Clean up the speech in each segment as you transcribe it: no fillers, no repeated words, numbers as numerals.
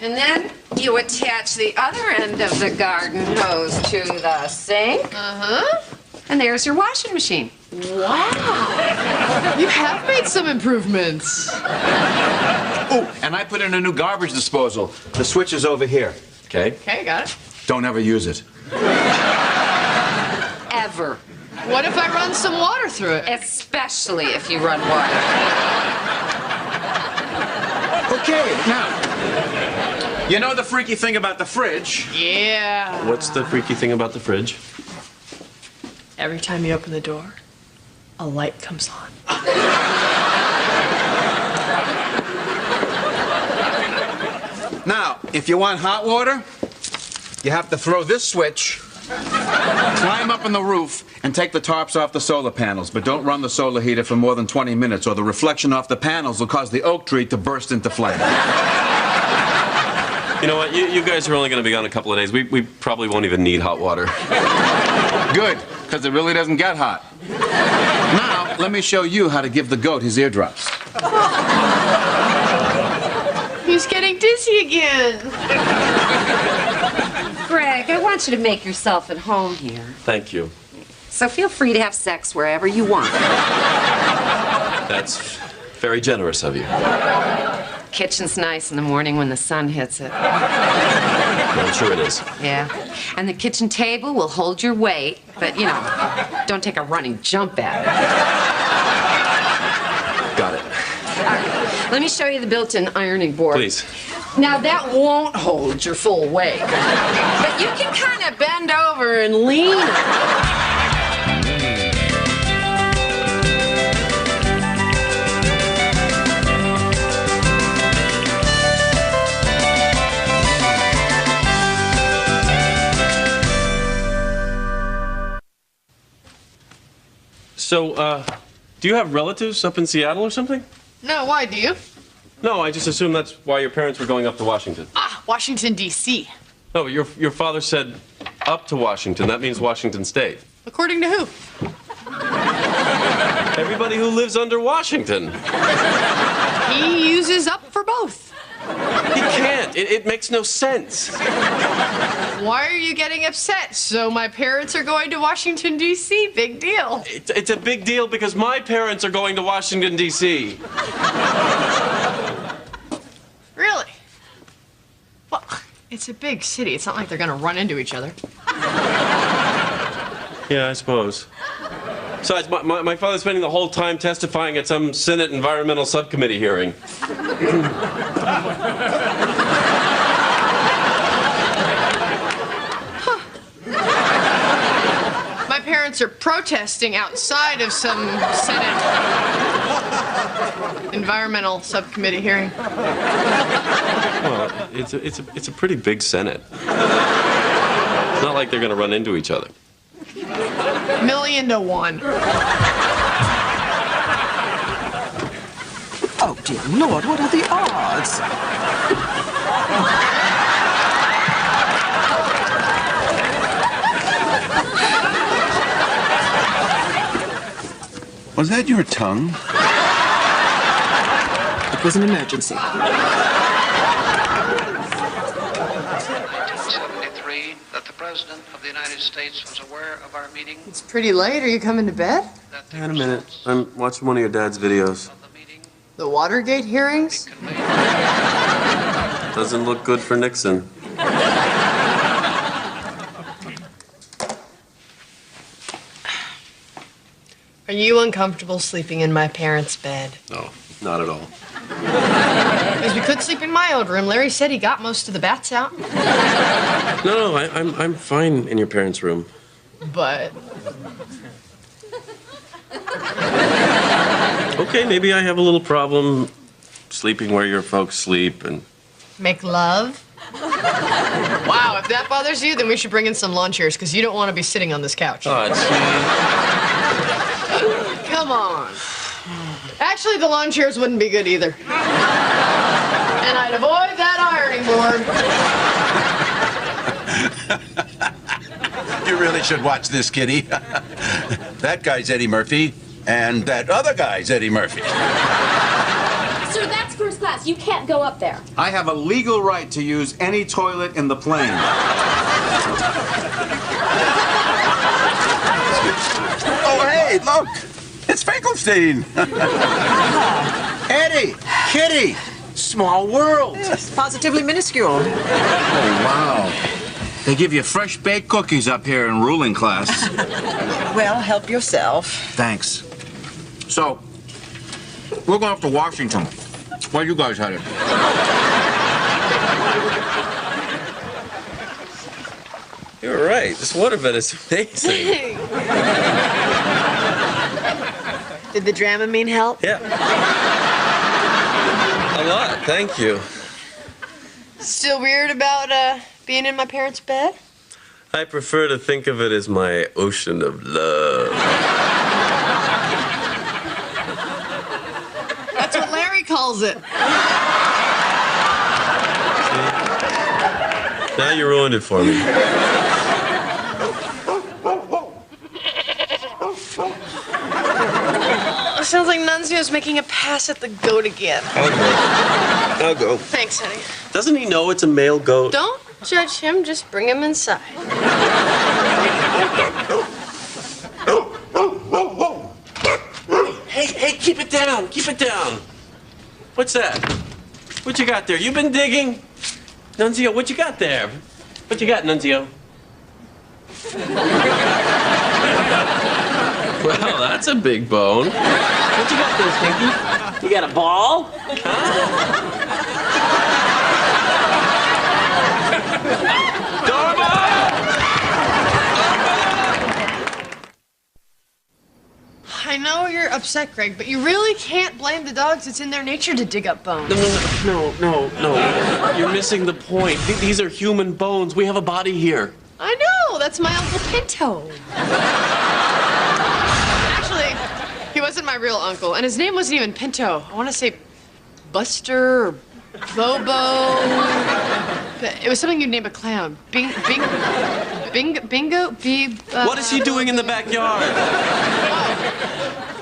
And then you attach the other end of the garden hose to the sink. Uh-huh. And there's your washing machine. Wow. You have made some improvements. Oh, and I put in a new garbage disposal. The switch is over here, okay? Okay, got it. Don't ever use it. Ever. What if I run some water through it? Especially if you run water. Okay, now, you know the freaky thing about the fridge? Yeah. What's the freaky thing about the fridge? Every time you open the door, a light comes on. Now, if you want hot water, you have to throw this switch, climb up on the roof, and take the tops off the solar panels. But don't run the solar heater for more than 20 minutes, or the reflection off the panels will cause the oak tree to burst into flame. You know what? You guys are only going to be gone a couple of days. We probably won't even need hot water. Good, because it really doesn't get hot. Now, let me show you how to give the goat his eardrops. He's getting dizzy again. Greg, I want you to make yourself at home here. Thank you. So feel free to have sex wherever you want. That's very generous of you. Kitchen's nice in the morning when the sun hits it. I'm sure it is. Yeah. And the kitchen table will hold your weight, but, you know, don't take a running jump at it. Got it. All right. Let me show you the built-in ironing board. Please. Now, that won't hold your full weight, but you can kind of bend over and lean it. So, do you have relatives up in Seattle or something? No, why do you? No, I just assumed that's why your parents were going up to Washington. Ah, Washington, D.C. No, but your father said up to Washington. That means Washington State. According to who? Everybody who lives under Washington. He uses up for both. He can't. It makes no sense. Why are you getting upset? So my parents are going to Washington, D.C. Big deal. It's a big deal because my parents are going to Washington, D.C. Really? Well, it's a big city. It's not like they're going to run into each other. Yeah, I suppose. Besides, my father's spending the whole time testifying at some Senate Environmental Subcommittee hearing. My parents are protesting outside of some Senate Environmental Subcommittee hearing. Well, it's a pretty big Senate. It's not like they're going to run into each other. 1,000,000 to 1. Oh, dear Lord, what are the odds? Was that your tongue? It was an emergency. That the President of the United States was aware of our meeting. It's pretty late. Are you coming to bed? Wait a minute. I'm watching one of your dad's videos. The Watergate hearings? Doesn't look good for Nixon. Are you uncomfortable sleeping in my parents' bed? No, not at all. Because we could sleep in my old room. Larry said he got most of the bats out. No, I'm fine in your parents' room. But Okay, maybe I have a little problem sleeping where your folks sleep and... make love? Wow, if that bothers you, then we should bring in some lawn chairs, because you don't want to be sitting on this couch. Oh, Come on. Actually, the lawn chairs wouldn't be good either. And I'd avoid that ironing board. You really should watch this, Kitty. That guy's Eddie Murphy, and that other guy's Eddie Murphy. Sir, that's first class. class. You can't go up there. I have a legal right to use any toilet in the plane. Oh, hey, look. It's Finkelstein. Eddie! Kitty! Small world. Yes, positively minuscule. Oh, wow. They give you fresh baked cookies up here in ruling class. Well, help yourself. Thanks. So, we're going up to Washington. Where you guys headed? You're right. This waterbed is amazing. Did the Dramamine help? Yeah. A lot, thank you. Still weird about being in my parents' bed? I prefer to think of it as my ocean of love. That's what Larry calls it. Now you ruined it for me. Sounds like Nunzio's making a pass at the goat again. I'll go. Thanks, honey. Doesn't he know it's a male goat? Don't judge him, just bring him inside. Hey, keep it down. Keep it down. What's that? What you got there? You been digging? Nunzio, what you got there? What you got, Nunzio? Well, that's a big bone. What you got there, Stinky? You got a ball? Huh? Dharma! I know you're upset, Greg, but you really can't blame the dogs. It's in their nature to dig up bones. No. You're missing the point. These are human bones. We have a body here. I know. That's my Uncle Pinto. Actually, he wasn't my real uncle, and his name wasn't even Pinto. I want to say Buster or Bobo. It was something you'd name a clown. Bingo? What is he doing in the backyard?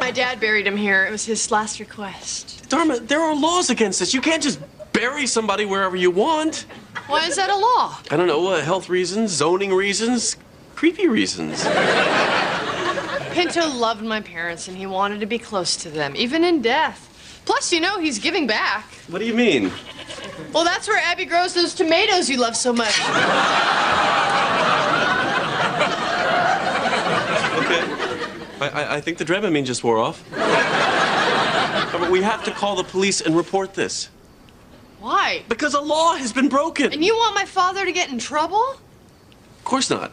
My dad buried him here. It was his last request. Dharma, there are laws against this. You can't just bury somebody wherever you want. Why is that a law? I don't know, health reasons, zoning reasons, creepy reasons. Pinto loved my parents, and he wanted to be close to them, even in death. Plus, you know, he's giving back. What do you mean? Well, that's where Abby grows those tomatoes you love so much. Okay. I think the Dramamine just wore off. But we have to call the police and report this. Why? Because a law has been broken. And you want my father to get in trouble? Of course not.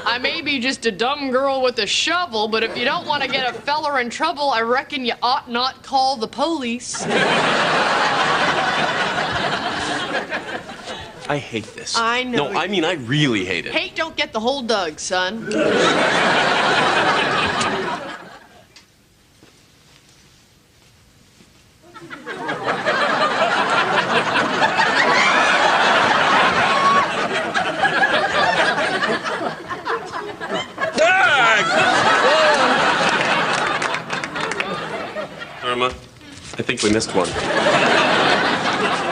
I may be just a dumb girl with a shovel, but if you don't want to get a feller in trouble, I reckon you ought not call the police. I hate this. I know. No, I mean, I really hate it. Hate don't get the whole Doug, son. Dharma, I think we missed one.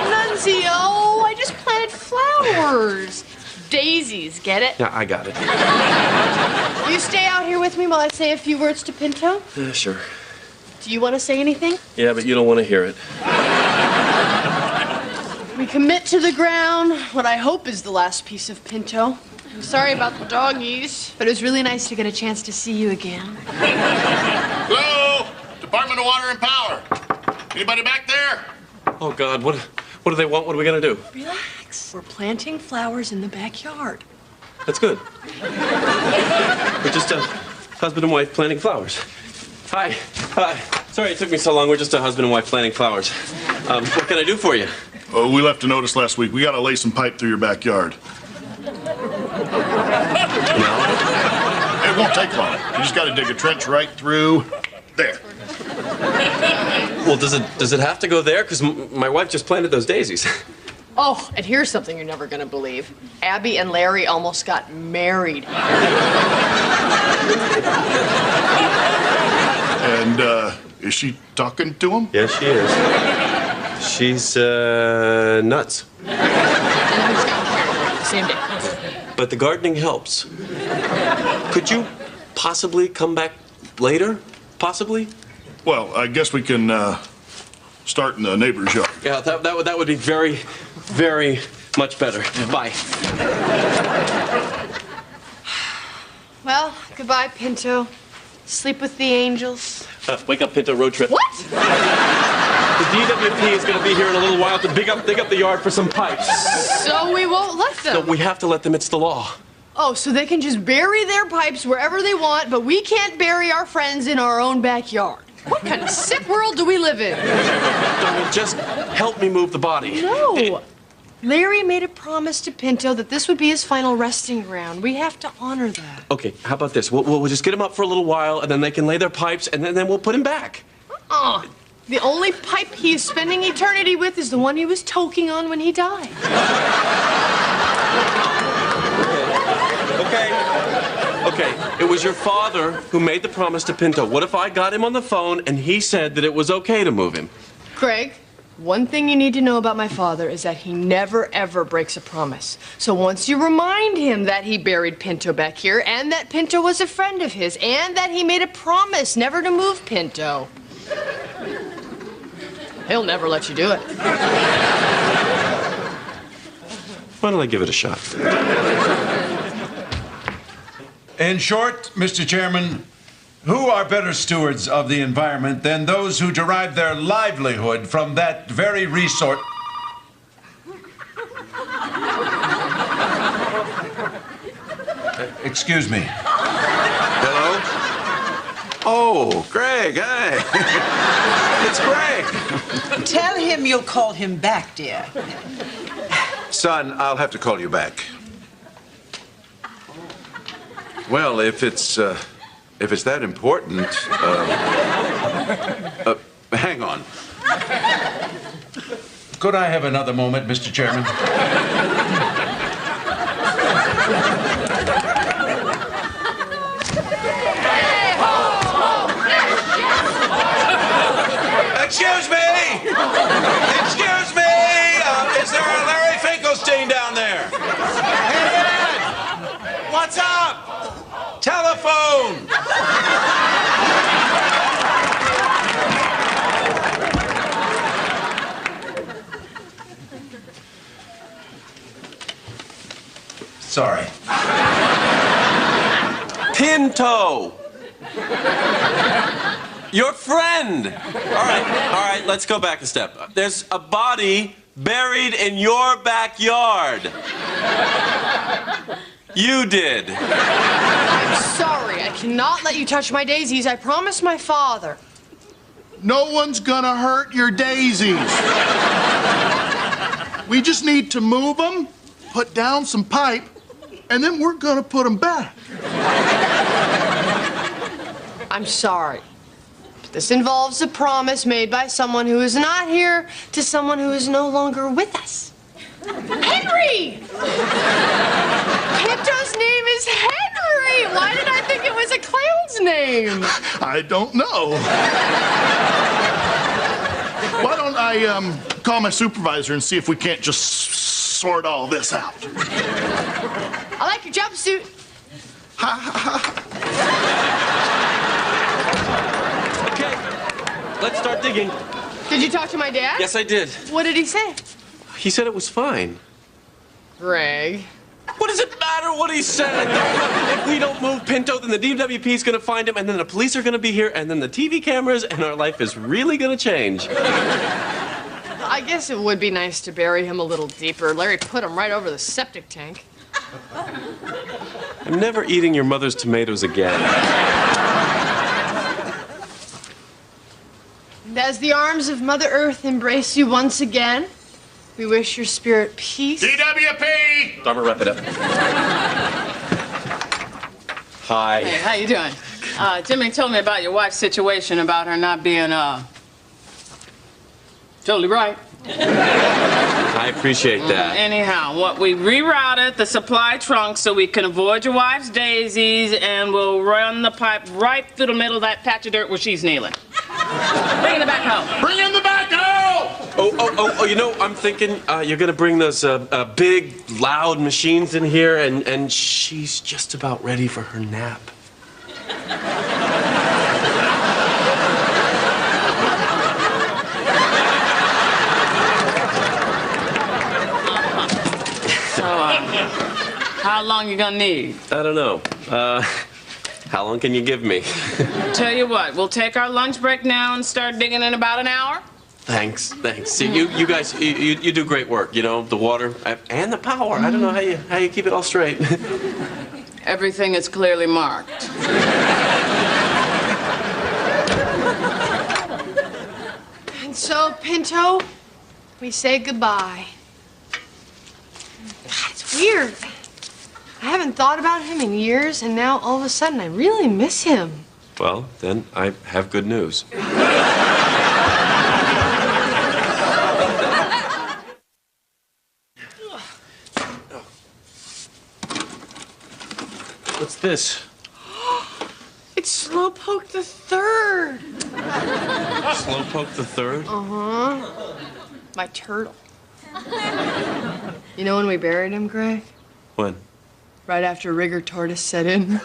Nunzio, I just planted flowers. Daisies, get it? Yeah, I got it. You stay out here with me while I say a few words to Pinto? Yeah, sure. Do you want to say anything? Yeah, but you don't want to hear it. We commit to the ground what I hope is the last piece of Pinto. I'm sorry about the doggies, but it was really nice to get a chance to see you again. Hello? Department of Water and Power. Anybody back there? Oh, God, what do they want? What are we going to do? Relax. We're planting flowers in the backyard. That's good. We're just a husband and wife planting flowers. Hi. Sorry it took me so long. We're just a husband and wife planting flowers. What can I do for you? Oh, we left a notice last week. We got to lay some pipe through your backyard. No. It won't take long. You just got to dig a trench right through there. Well, does it have to go there? Because my wife just planted those daisies. Oh, and here's something you're never going to believe. Abby and Larry almost got married. And Is she talking to him? Yes, she is. She's, nuts. Same day. But the gardening helps. Could you possibly come back later? Possibly? Well, I guess we can start in the neighbor's yard. Yeah, that would be very, very much better. Bye. Well, goodbye, Pinto. Sleep with the angels. Wake up, Pinto, road trip. What? The DWP is going to be here in a little while to dig up the yard for some pipes. So we won't let them? No, we have to let them. It's the law. Oh, so they can just bury their pipes wherever they want, but we can't bury our friends in our own backyard. What kind of sick world do we live in? Darling, just help me move the body. No. Larry made a promise to Pinto that this would be his final resting ground. We have to honor that. Okay, how about this? We'll just get him up for a little while, and then they can lay their pipes, and then we'll put him back. The only pipe he's spending eternity with is the one he was toking on when he died. Okay, it was your father who made the promise to Pinto. What if I got him on the phone and he said that it was okay to move him? Craig, one thing you need to know about my father is that he never, ever breaks a promise. So once you remind him that he buried Pinto back here, and that Pinto was a friend of his, and that he made a promise never to move Pinto, he'll never let you do it. Why don't I give it a shot? In short, Mr. Chairman, who are better stewards of the environment than those who derive their livelihood from that very resource? Excuse me. Hello? Oh, Greg, hi. It's Greg. Tell him you'll call him back, dear. Son, I'll have to call you back. Well, if it's that important, hang on. Could I have another moment, Mr. Chairman? Excuse me! Excuse me! Is there a Larry Finkelstein down there? Hey, Ed! What's up? Telephone! Sorry. Pinto! Your friend! All right, let's go back a step. There's a body buried in your backyard. You did. I'm sorry. I cannot let you touch my daisies. I promised my father. No one's gonna hurt your daisies. We just need to move them, put down some pipe, and then we're gonna put them back. I'm sorry. This involves a promise made by someone who is not here to someone who is no longer with us. Henry! Pinto's name is Henry! Why did I think it was a clown's name? I don't know. Why don't I call my supervisor and see if we can't just sort all this out? I like your jumpsuit. Okay, let's start digging. Did you talk to my dad? Yes, I did. What did he say? He said it was fine. Greg. What does it matter what he said? If we don't move Pinto, then the DWP is going to find him, and then the police are going to be here, and then the TV cameras, and our life is really going to change. I guess it would be nice to bury him a little deeper. Larry put him right over the septic tank. I'm never eating your mother's tomatoes again. And as the arms of Mother Earth embrace you once again, we wish your spirit peace. DWP! Dharma, wrap it up. Hi. Hey, how you doing? Jimmy told me about your wife's situation, about her not being, totally right. I appreciate that. Anyhow, we rerouted the supply trunk so we can avoid your wife's daisies, and we'll run the pipe right through the middle of that patch of dirt where she's kneeling. Bring in the backhoe. Bring in the backhoe! Oh, you know, I'm thinking you're gonna bring those big, loud machines in here, and she's just about ready for her nap. So, how long you gonna need? I don't know. How long can you give me? Tell you what, we'll take our lunch break now and start digging in about an hour. Thanks. See, you guys, you do great work. You know, the water and the power. I don't know how you keep it all straight. Everything is clearly marked. And so, Pinto, we say goodbye. God, it's weird. I haven't thought about him in years, and now all of a sudden I really miss him. Well, then I have good news. What's this? It's Slowpoke the Third. Slowpoke the Third? Uh-huh. My turtle. You know when we buried him, Greg? When? Right after rigor tortoise set in. You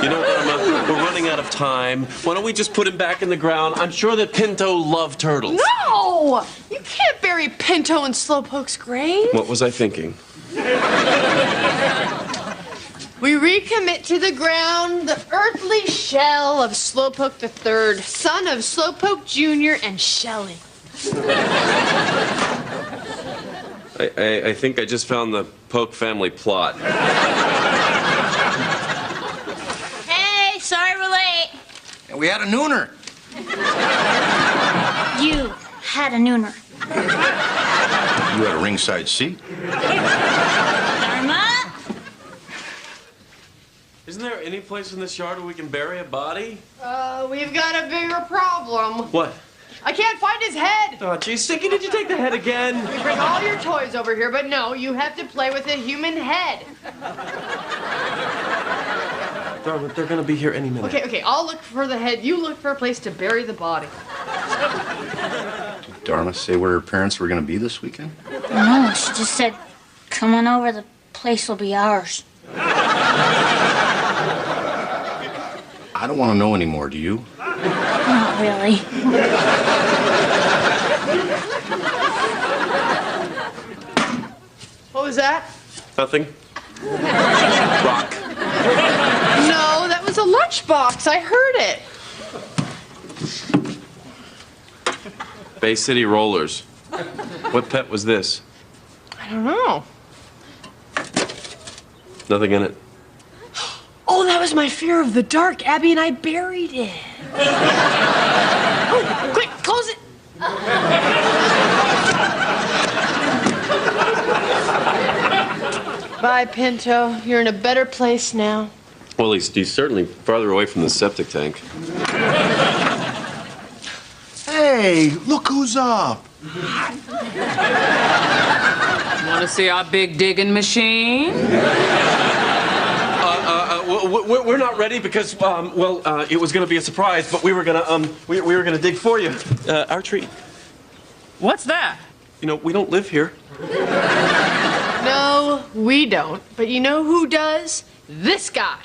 know, Dharma, we're running out of time. Why don't we just put him back in the ground? I'm sure that Pinto loved turtles. No! You can't bury Pinto in Slowpoke's grave. What was I thinking? We recommit to the ground the earthly shell of Slowpoke the Third, son of Slowpoke Jr. and Shelley. I think I just found the Poke family plot. Hey, sorry we're late. And we had a nooner. You had a nooner. You had a ringside seat. Dharma? Isn't there any place in this yard where we can bury a body? We've got a bigger problem. What? I can't find his head. Oh, geez, Sticky, did you take the head again? You bring all your toys over here, but no, you have to play with a human head. They're gonna be here any minute. Okay, I'll look for the head. You look for a place to bury the body. Did Dharma say where her parents were going to be this weekend? No, she just said, come on over, the place will be ours. I don't want to know anymore, do you? Not really. What was that? Nothing. Rock. No, that was a lunchbox. I heard it. Bay City Rollers. What pet was this? I don't know. Nothing in it. Oh, that was my fear of the dark. Abby and I buried it. Oh, quick, close it. Bye, Pinto. You're in a better place now. Well, he's certainly farther away from the septic tank. Hey, look who's up. Want to see our big digging machine? We're not ready because, it was going to be a surprise, but we were going to, we were going to dig for you. Our treat. What's that? You know, we don't live here. No, we don't. But you know who does? This guy.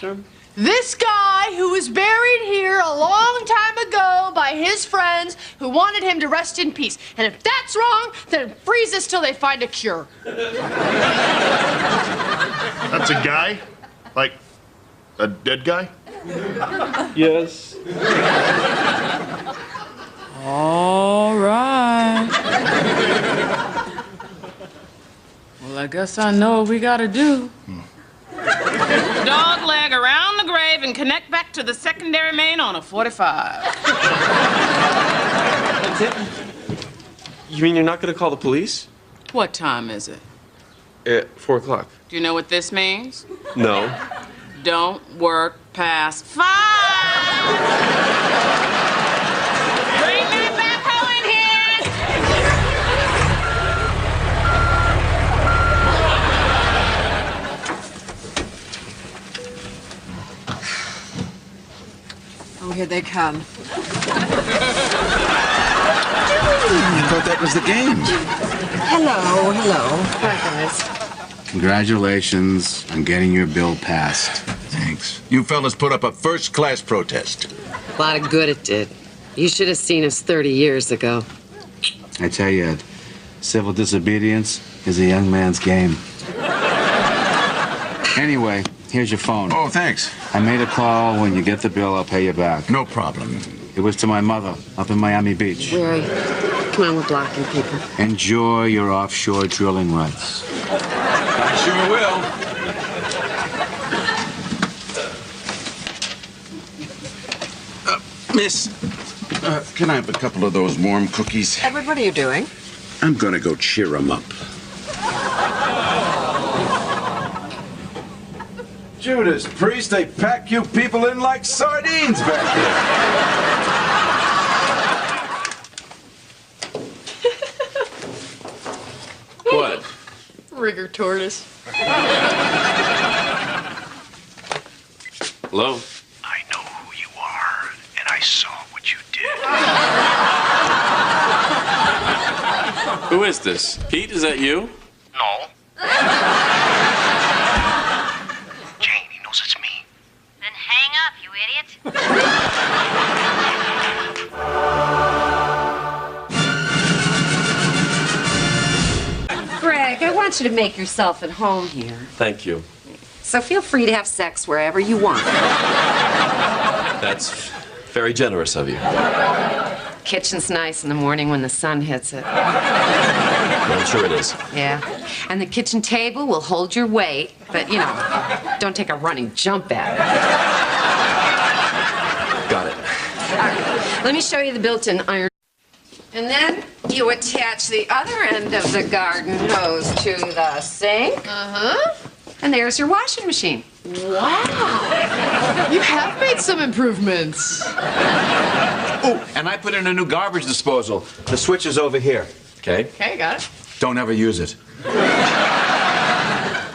This guy who was buried here a long time ago by his friends who wanted him to rest in peace. And if that's wrong, then freeze us till they find a cure. That's a guy? Like a dead guy? Yes. All right. Well, I guess I know what we gotta do. Dog leg around the grave and connect back to the secondary main on a 45. That's it? You mean you're not going to call the police? What time is it? 4 o'clock. Do you know what this means? No. Don't work past 5. Bring that backhoe in here. Here they come. I thought that was the game. Hello, hello. Hi, guys. Congratulations on getting your bill passed. Thanks. You fellas put up a first-class protest. A lot of good it did. You should have seen us 30 years ago. I tell you, Ed, civil disobedience is a young man's game. Anyway, here's your phone. Oh, thanks. I made a call. When you get the bill, I'll pay you back. No problem. It was to my mother up in Miami Beach. Where are you? Come on, we're blocking people. Enjoy your offshore drilling rights. I sure will. Miss, can I have a couple of those warm cookies? Edward, what are you doing? I'm gonna go cheer 'em up. Judas Priest, they pack you people in like sardines back here. What? Rigor tortoise. Hello? I know who you are, and I saw what you did. Who is this? Pete, is that you? No. Jane, he knows it's me. Then hang up, you idiot. Greg, I want you to make yourself at home here. Thank you. So feel free to have sex wherever you want. That's very generous of you. Kitchen's nice in the morning when the sun hits it. I'm sure it is. Yeah. And the kitchen table will hold your weight, but, you know, don't take a running jump at it. Got it. All right. Let me show you the built-in iron. And then you attach the other end of the garden hose to the sink. Uh-huh. And there's your washing machine. Wow. You have made some improvements. Oh, and I put in a new garbage disposal. The switch is over here. Okay. Okay, got it. Don't ever use it.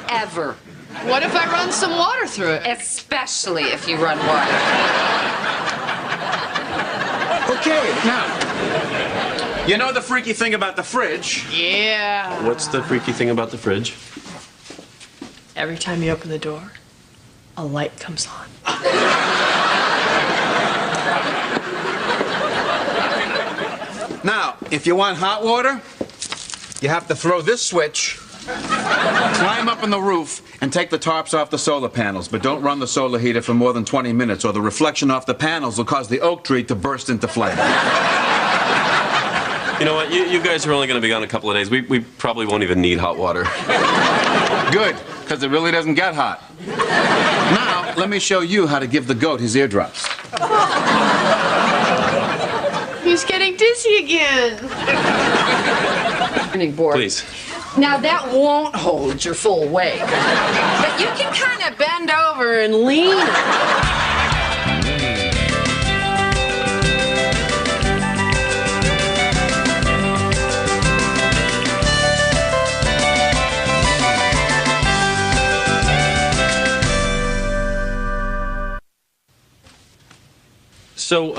Ever. What if I run some water through it? Especially if you run water. Okay, now, you know the freaky thing about the fridge? Yeah. What's the freaky thing about the fridge? Every time you open the door, a light comes on. Now, if you want hot water, you have to throw this switch, climb up on the roof, and take the tops off the solar panels. But don't run the solar heater for more than 20 minutes, or the reflection off the panels will cause the oak tree to burst into flame. You know what? You guys are only going to be gone a couple of days. We probably won't even need hot water. Good, because it really doesn't get hot. Now, let me show you how to give the goat his eardrops. He's getting dizzy again. Turning board. Please. Now, that won't hold your full weight. But you can kind of bend over and lean. So,